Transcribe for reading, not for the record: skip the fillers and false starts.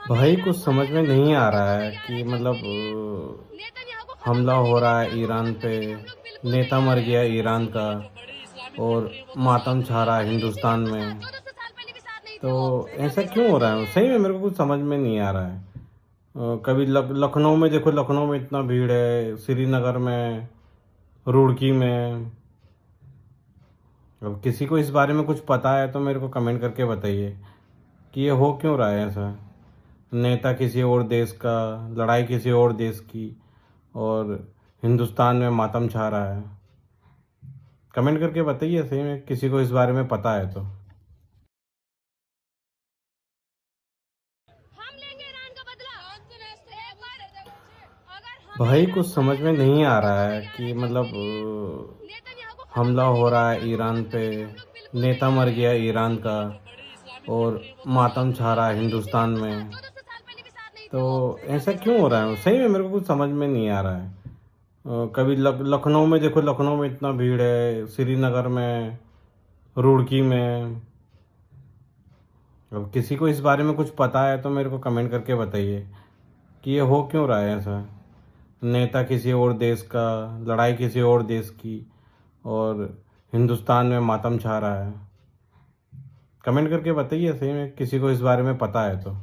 भाई कुछ समझ में नहीं आ रहा है कि हमला हो रहा है ईरान पे। नेता मर गया ईरान का और मातम छा रहा है हिंदुस्तान में। तो ऐसा क्यों हो रहा है? सही में मेरे को कुछ समझ में नहीं आ रहा है। कभी लखनऊ में देखो, लखनऊ में इतना भीड़ है, श्रीनगर में, रुड़की में। अब किसी को इस बारे में कुछ पता है तो मेरे को कमेंट करके बताइए कि ये हो क्यों रहा है ऐसा। नेता किसी और देश का, लड़ाई किसी और देश की, और हिंदुस्तान में मातम छा रहा है। कमेंट करके बताइए सही में किसी को इस बारे में पता है तो। हम लेंगे ईरान का बदला। एक बार अगर भाई हमें कुछ ईरान को समझ में बचाना नहीं है आ तो रहा है तैयार कि है जंग के लिए। नेतन्याहू को खत्म हमला करने हो के लिए रहा है तैयार ईरान है। पे। हम लोग बिल्कुल नेता तैयार मर हैं। गया ईरान का और मातम छा रहा है हिंदुस्तान इसी में। 1400 साल पहले भी साथ नहीं थे वो। तो ऐसा क्यों हो रहा है? सही में मेरे को कुछ समझ में नहीं आ रहा है। कभी लखनऊ में देखो, लखनऊ में इतना भीड़ है, श्रीनगर में, रुड़की में। अब किसी को इस बारे में कुछ पता है तो मेरे को कमेंट करके बताइए कि ये हो क्यों रहा है ऐसा। नेता किसी और देश का, लड़ाई किसी और देश की, और हिंदुस्तान में मातम छा रहा है। कमेंट करके बताइए सही में किसी को इस बारे में पता है तो।